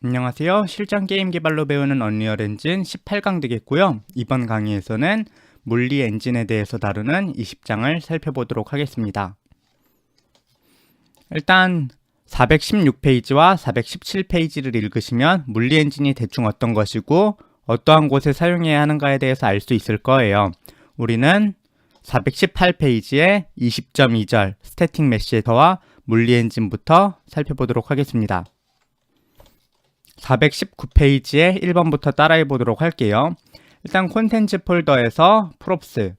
안녕하세요. 실전 게임 개발로 배우는 언리얼 엔진 18강 되겠고요. 이번 강의에서는 물리 엔진에 대해서 다루는 20장을 살펴보도록 하겠습니다. 일단 416페이지와 417페이지를 읽으시면 물리 엔진이 대충 어떤 것이고 어떠한 곳에 사용해야 하는가에 대해서 알 수 있을 거예요. 우리는 418페이지의 20.2절 스태틱 메시에서와 물리 엔진부터 살펴보도록 하겠습니다. 419페이지에 1번부터 따라해 보도록 할게요. 일단 콘텐츠 폴더에서 프롭스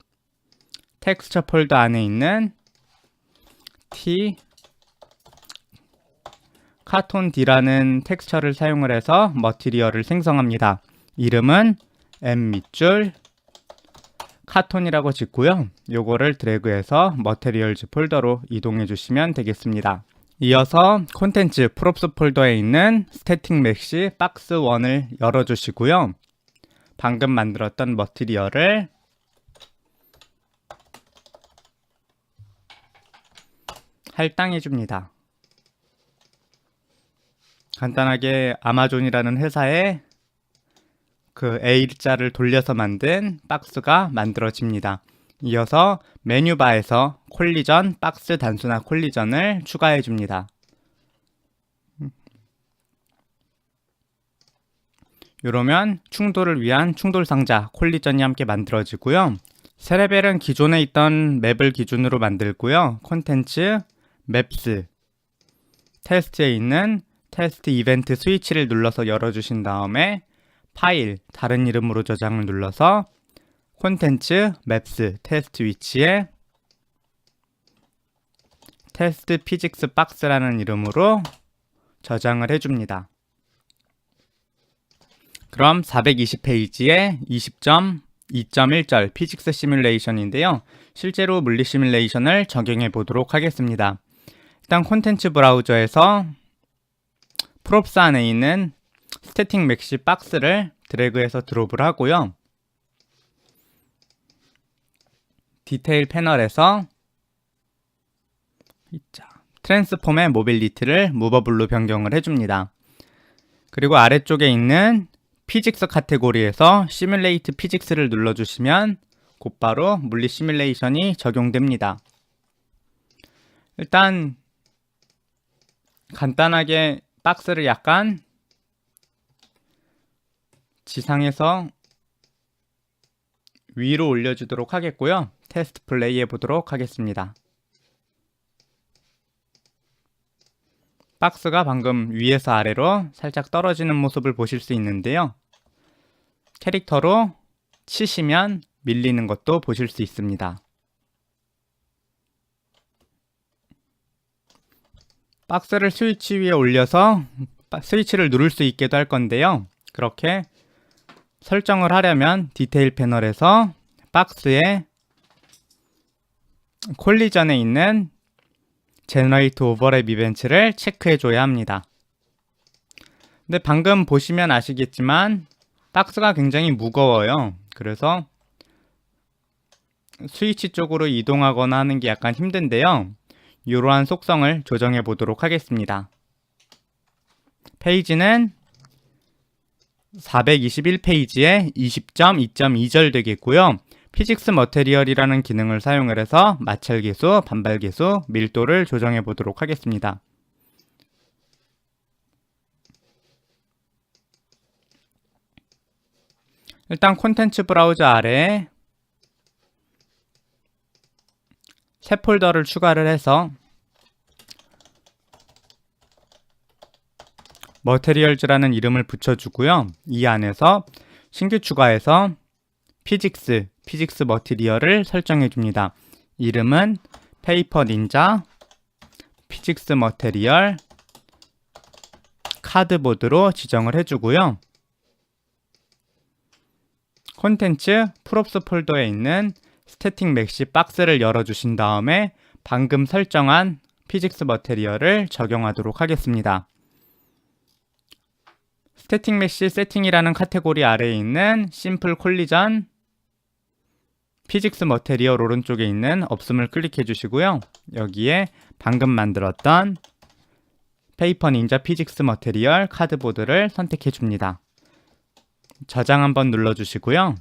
텍스처 폴더 안에 있는 T 카톤 D라는 텍스처를 사용을 해서 머티리얼을 생성합니다. 이름은 M 밑줄 카톤이라고 짓고요. 요거를 드래그해서 머티리얼즈 폴더로 이동해 주시면 되겠습니다. 이어서 콘텐츠 프롭스 폴더에 있는 스태틱 메시 박스 1을 열어주시고요. 방금 만들었던 머티리얼을 할당해 줍니다. 간단하게 아마존이라는 회사에 그 A자를 돌려서 만든 박스가 만들어집니다. 이어서 메뉴바에서 콜리전, 박스 단순화 콜리전을 추가해 줍니다. 이러면 충돌을 위한 충돌 상자 콜리전이 함께 만들어지고요. 세 레벨은 기존에 있던 맵을 기준으로 만들고요. 콘텐츠, 맵스, 테스트에 있는 테스트 이벤트 스위치를 눌러서 열어주신 다음에 파일, 다른 이름으로 저장을 눌러서 콘텐츠, 맵스, 테스트 위치에 테스트 피직스 박스라는 이름으로 저장을 해줍니다. 그럼 420페이지에 20.2.1절 피직스 시뮬레이션인데요. 실제로 물리 시뮬레이션을 적용해 보도록 하겠습니다. 일단 콘텐츠 브라우저에서 프롭스 안에 있는 스태틱 메시 박스를 드래그해서 드롭을 하고요. 디테일 패널에서 트랜스폼의 모빌리티를 무버블로 변경을 해줍니다. 그리고 아래쪽에 있는 피직스 카테고리에서 시뮬레이트 피직스를 눌러주시면 곧바로 물리 시뮬레이션이 적용됩니다. 일단 간단하게 박스를 약간 지상에서 위로 올려주도록 하겠고요. 테스트 플레이 해보도록 하겠습니다. 박스가 방금 위에서 아래로 살짝 떨어지는 모습을 보실 수 있는데요. 캐릭터로 치시면 밀리는 것도 보실 수 있습니다. 박스를 스위치 위에 올려서 스위치를 누를 수 있게도 할 건데요. 그렇게 설정을 하려면 디테일 패널에서 박스에 콜리전에 있는 제너레이트 오버랩 이벤트를 체크해 줘야 합니다. 근데 방금 보시면 아시겠지만 박스가 굉장히 무거워요. 그래서 스위치 쪽으로 이동하거나 하는 게 약간 힘든데요. 이러한 속성을 조정해 보도록 하겠습니다. 페이지는 421페이지에 20.2.2절 되겠고요. 피직스 머테리얼이라는 기능을 사용을 해서 마찰 계수, 반발 계수, 밀도를 조정해 보도록 하겠습니다. 일단 콘텐츠 브라우저 아래에 새 폴더를 추가를 해서 머테리얼즈라는 이름을 붙여주고요. 이 안에서 신규 추가해서 피직스 머티리얼을 설정해 줍니다. 이름은 페이퍼 닌자 피직스 머테리얼 카드보드로 지정을 해주고요. 콘텐츠 프롭스 폴더에 있는 스태틱 메시 박스를 열어주신 다음에 방금 설정한 피직스 머테리얼을 적용하도록 하겠습니다. 스태틱 메시 세팅이라는 카테고리 아래에 있는 심플 콜리전 피직스 머테리얼 오른쪽에 있는 없음을 클릭해 주시고요. 여기에 방금 만들었던 페이퍼 닌자 피직스 머테리얼 카드보드를 선택해 줍니다. 저장 한번 눌러주시고요.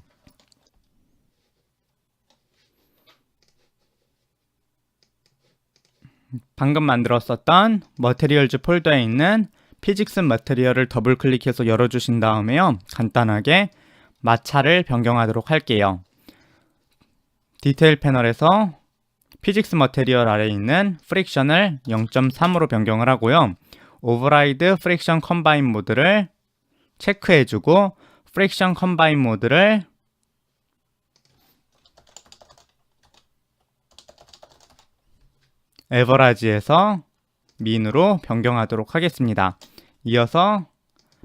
방금 만들었었던 머테리얼즈 폴더에 있는 피직스 머테리얼을 더블 클릭해서 열어주신 다음에요. 간단하게 마찰을 변경하도록 할게요. 디테일 패널에서 피직스 머테리얼 아래에 있는 프릭션을 0.3으로 변경을 하고요. 오버라이드 프릭션 컴바인 모드를 체크해주고 프릭션 컴바인 모드를 에버라지에서 민으로 변경하도록 하겠습니다. 이어서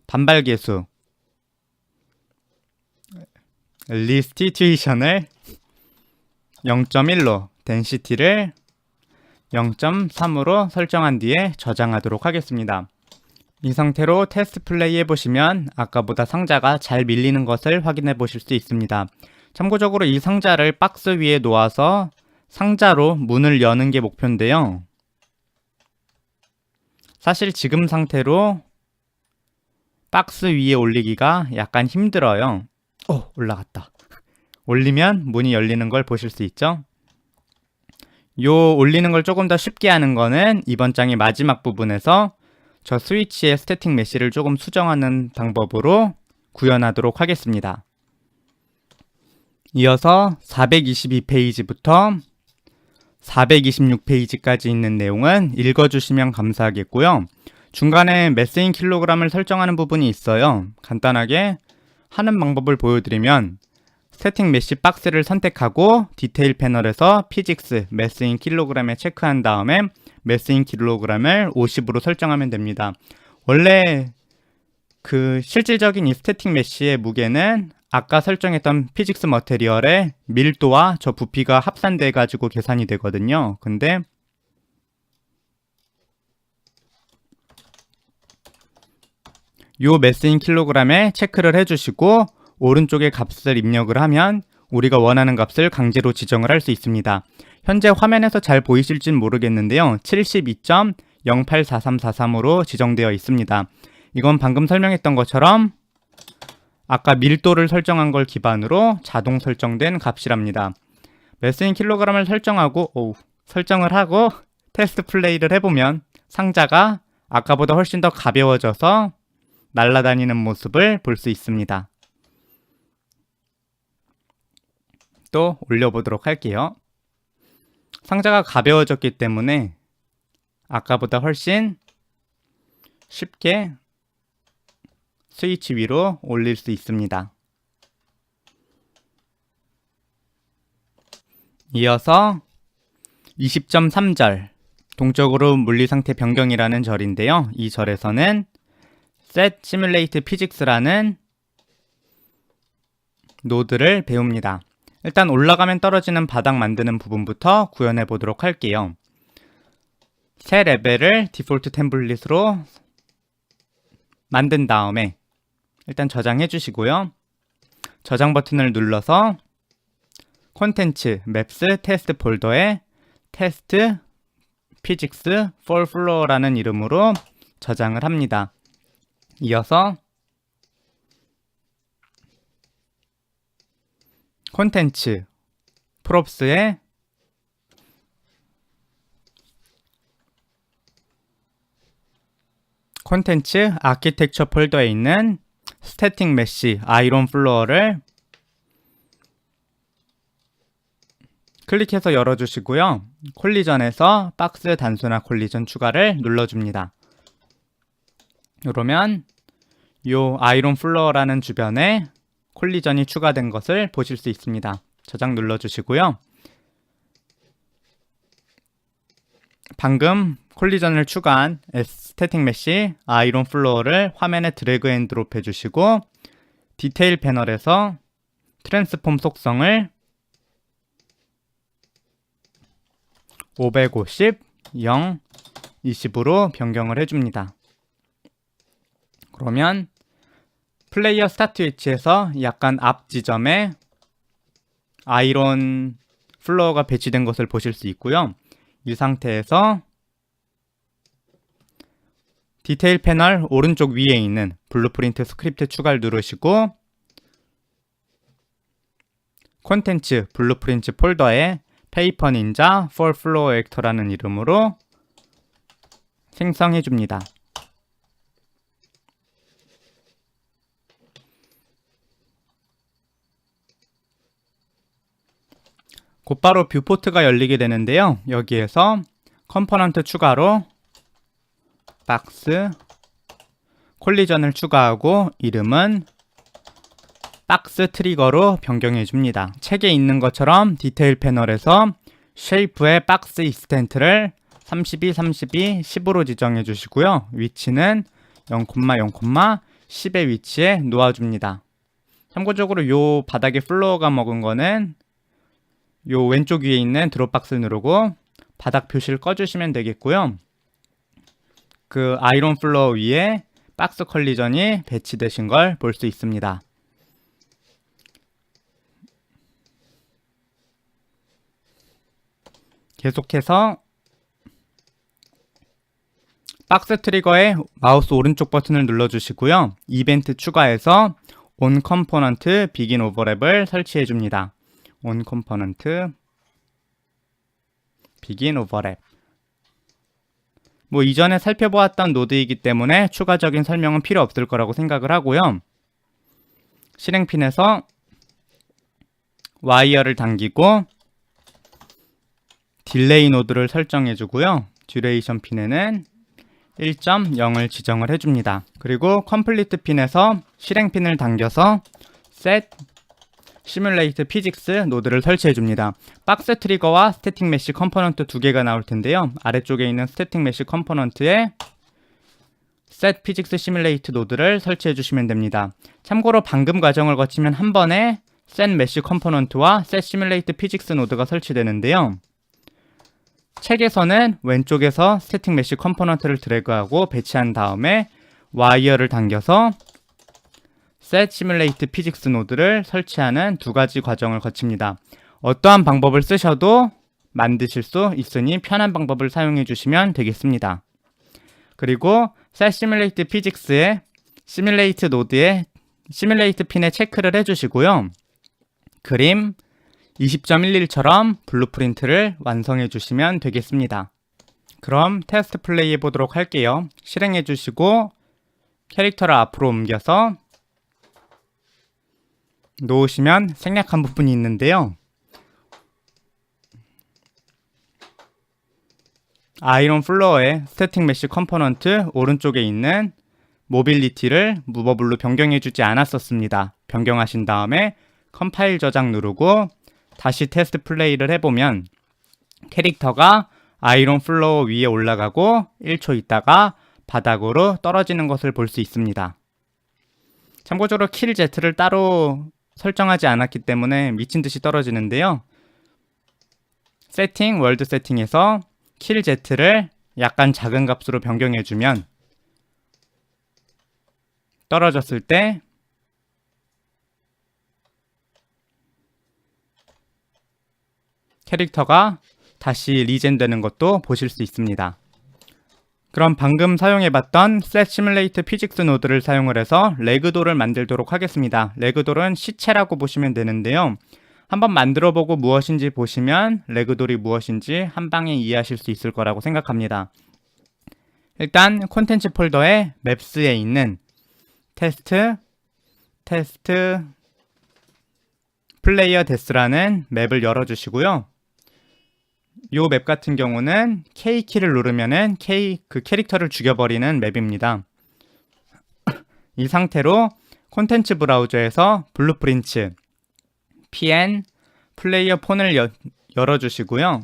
반발 계수 리스티튜이션을 0.1로 덴시티를 0.3으로 설정한 뒤에 저장하도록 하겠습니다. 이 상태로 테스트 플레이 해보시면 아까보다 상자가 잘 밀리는 것을 확인해 보실 수 있습니다. 참고적으로 이 상자를 박스 위에 놓아서 상자로 문을 여는 게 목표인데요. 사실 지금 상태로 박스 위에 올리기가 약간 힘들어요. 올라갔다. 올리면 문이 열리는 걸 보실 수 있죠? 요 올리는 걸 조금 더 쉽게 하는 거는 이번 장의 마지막 부분에서 저 스위치의 스태틱 메쉬를 조금 수정하는 방법으로 구현하도록 하겠습니다. 이어서 422페이지부터 426페이지까지 있는 내용은 읽어주시면 감사하겠고요. 중간에 메스인 킬로그램을 설정하는 부분이 있어요. 간단하게 하는 방법을 보여드리면 스태틱 메쉬 박스를 선택하고 디테일 패널에서 피직스 메스인 킬로그램에 체크한 다음에 메스인 킬로그램을 50으로 설정하면 됩니다. 원래 그 실질적인 이 스태틱 메쉬의 무게는 아까 설정했던 피직스 머테리얼의 밀도와 저 부피가 합산돼 가지고 계산이 되거든요. 근데 요 메스인 킬로그램에 체크를 해주시고 오른쪽에 값을 입력을 하면 우리가 원하는 값을 강제로 지정을 할 수 있습니다. 현재 화면에서 잘 보이실진 모르겠는데요. 72.084343으로 지정되어 있습니다. 이건 방금 설명했던 것처럼 아까 밀도를 설정한 걸 기반으로 자동 설정된 값이랍니다. 메스인 킬로그램을 설정을 하고 테스트 플레이를 해보면 상자가 아까보다 훨씬 더 가벼워져서 날아다니는 모습을 볼 수 있습니다. 또 올려보도록 할게요. 상자가 가벼워졌기 때문에 아까보다 훨씬 쉽게 스위치 위로 올릴 수 있습니다. 이어서 20.3절 동적으로 물리상태 변경이라는 절인데요. 이 절에서는 Set Simulate Physics라는 노드를 배웁니다. 일단 올라가면 떨어지는 바닥 만드는 부분부터 구현해 보도록 할게요. 새 레벨을 디폴트 템플릿으로 만든 다음에 일단 저장해 주시고요. 저장 버튼을 눌러서 콘텐츠 맵스 테스트 폴더에 테스트 피직스 for floor라는 이름으로 저장을 합니다. 이어서 콘텐츠 프롭스에 콘텐츠 아키텍처 폴더에 있는 스태틱 메쉬 아이론 플로어를 클릭해서 열어주시고요. 콜리전에서 박스 단순화 콜리전 추가를 눌러줍니다. 그러면 이 아이론 플로어라는 주변에 콜리전이 추가된 것을 보실 수 있습니다. 저장 눌러주시고요. 방금 콜리전을 추가한 스태틱 메쉬 아이론 플로어를 화면에 드래그 앤 드롭 해주시고 디테일 패널에서 트랜스폼 속성을 550, 0, 20으로 변경을 해줍니다. 그러면 플레이어 스타트 위치에서 약간 앞 지점에 아이론 플로어가 배치된 것을 보실 수 있고요. 이 상태에서 디테일 패널 오른쪽 위에 있는 블루프린트 스크립트 추가를 누르시고 콘텐츠 블루프린트 폴더에 페이퍼 닌자 for flow actor라는 이름으로 생성해 줍니다. 곧바로 뷰포트가 열리게 되는데요. 여기에서 컴포넌트 추가로 박스 콜리전을 추가하고 이름은 박스 트리거로 변경해 줍니다. 책에 있는 것처럼 디테일 패널에서 쉐이프의 박스 익스텐트를 32, 32, 10으로 지정해 주시고요. 위치는 0,0,10의 위치에 놓아줍니다. 참고적으로 요 바닥에 플로어가 먹은 거는 요 왼쪽 위에 있는 드롭박스 누르고 바닥 표시를 꺼주시면 되겠고요. 그 아이론 플로어 위에 박스 컬리전이 배치되신 걸 볼 수 있습니다. 계속해서 박스 트리거의 마우스 오른쪽 버튼을 눌러주시고요. 이벤트 추가해서 on component begin over랩을 설치해 줍니다. on component begin overlap. 뭐 이전에 살펴보았던 노드이기 때문에 추가적인 설명은 필요 없을 거라고 생각을 하고요. 실행핀에서 와이어를 당기고 딜레이 노드를 설정해 주고요. 듀레이션 핀에는 1.0을 지정을 해줍니다. 그리고 컴플리트 핀에서 실행핀을 당겨서 set 시뮬레이트 피직스 노드를 설치해 줍니다. 박스 트리거와 스태틱 메쉬 컴포넌트 두 개가 나올 텐데요. 아래쪽에 있는 스태틱 메쉬 컴포넌트에 set 피직스 시뮬레이트 노드를 설치해 주시면 됩니다. 참고로 방금 과정을 거치면 한 번에 set 메쉬 컴포넌트와 set 시뮬레이트 피직스 노드가 설치되는데요. 책에서는 왼쪽에서 스태틱 메쉬 컴포넌트를 드래그하고 배치한 다음에 와이어를 당겨서 set simulate physics 노드를 설치하는 두 가지 과정을 거칩니다. 어떠한 방법을 쓰셔도 만드실 수 있으니 편한 방법을 사용해 주시면 되겠습니다. 그리고 set simulate physics의 simulate 노드에 simulate 핀에 체크를 해주시고요. 그림 20.11처럼 블루프린트를 완성해 주시면 되겠습니다. 그럼 테스트 플레이 해보도록 할게요. 실행해 주시고 캐릭터를 앞으로 옮겨서 놓으시면 생략한 부분이 있는데요. 아이론 플로어의 스태틱 메쉬 컴포넌트 오른쪽에 있는 모빌리티를 무버블로 변경해 주지 않았었습니다. 변경하신 다음에 컴파일 저장 누르고 다시 테스트 플레이를 해보면 캐릭터가 아이론 플로어 위에 올라가고 1초 있다가 바닥으로 떨어지는 것을 볼 수 있습니다. 참고적으로 킬 Z를 따로 설정하지 않았기 때문에 미친듯이 떨어지는데요. 세팅, 월드 세팅에서 킬 Z를 약간 작은 값으로 변경해주면 떨어졌을 때 캐릭터가 다시 리젠되는 것도 보실 수 있습니다. 그럼 방금 사용해봤던 Set Simulate Physics 노드를 사용을 해서 레그돌을 만들도록 하겠습니다. 레그돌은 시체라고 보시면 되는데요. 한번 만들어보고 무엇인지 보시면 레그돌이 무엇인지 한 방에 이해하실 수 있을 거라고 생각합니다. 일단 콘텐츠 폴더에 맵스에 있는 테스트 플레이어 데스라는 맵을 열어주시고요. 이 맵 같은 경우는 K키를 누르면은 그 캐릭터를 죽여버리는 맵입니다. 이 상태로 콘텐츠 브라우저에서 블루프린트 pn 플레이어 폰을 열어주시고요.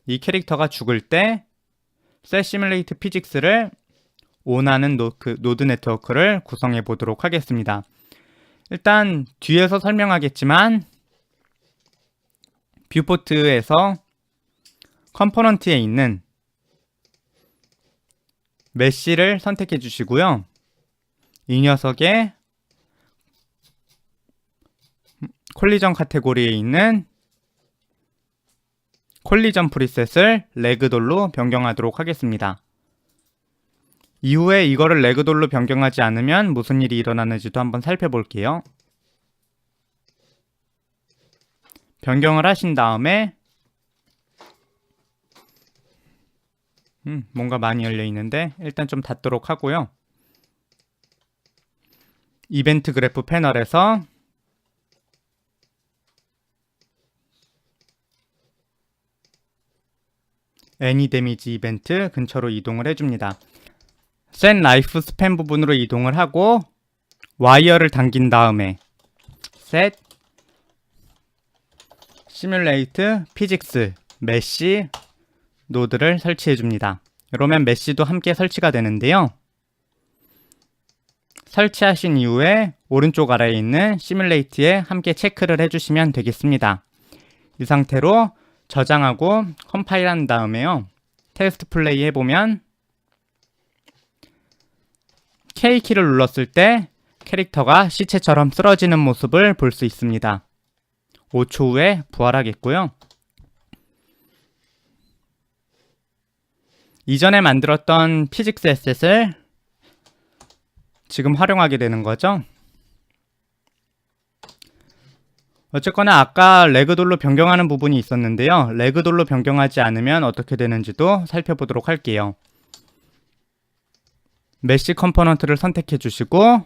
이 캐릭터가 죽을 때 Set Simulate Physics를 ON하는 노드 네트워크를 구성해 보도록 하겠습니다. 일단 뒤에서 설명하겠지만 뷰포트에서 컴포넌트에 있는 메쉬를 선택해 주시고요. 이 녀석의 콜리전 카테고리에 있는 콜리전 프리셋을 레그돌로 변경하도록 하겠습니다. 이후에 이거를 레그돌로 변경하지 않으면 무슨 일이 일어나는지도 한번 살펴볼게요. 변경을 하신 다음에 뭔가 많이 열려 있는데 일단 좀 닫도록 하고요. 이벤트 그래프 패널에서 애니 데미지 이벤트 근처로 이동을 해줍니다. set 라이프 스팬 부분으로 이동을 하고 와이어를 당긴 다음에 set simulate physics 메쉬 노드를 설치해 줍니다. 이러면 메쉬도 함께 설치가 되는데요. 설치하신 이후에 오른쪽 아래에 있는 시뮬레이트에 함께 체크를 해주시면 되겠습니다. 이 상태로 저장하고 컴파일한 다음에요. 테스트 플레이 해보면 K키를 눌렀을 때 캐릭터가 시체처럼 쓰러지는 모습을 볼 수 있습니다. 5초 후에 부활하겠고요. 이전에 만들었던 피직스 에셋을 지금 활용하게 되는 거죠. 어쨌거나 아까 레그돌로 변경하는 부분이 있었는데요. 레그돌로 변경하지 않으면 어떻게 되는지도 살펴보도록 할게요. 메쉬 컴포넌트를 선택해 주시고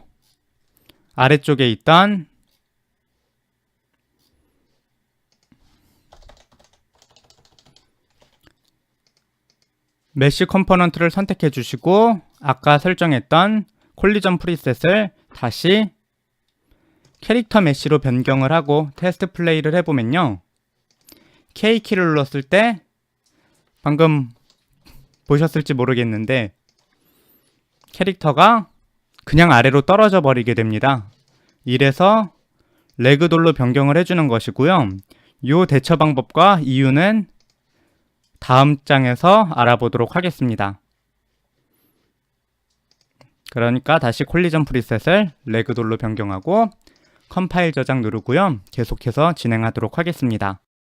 아래쪽에 있던 메쉬 컴포넌트를 선택해 주시고 아까 설정했던 콜리전 프리셋을 다시 캐릭터 메쉬로 변경을 하고 테스트 플레이를 해보면요. K키를 눌렀을 때 방금 보셨을지 모르겠는데 캐릭터가 그냥 아래로 떨어져 버리게 됩니다. 이래서 레그돌로 변경을 해주는 것이고요. 이 대처 방법과 이유는 다음 장에서 알아보도록 하겠습니다. 그러니까 다시 콜리전 프리셋을 레그돌로 변경하고 컴파일 저장 누르고요. 계속해서 진행하도록 하겠습니다.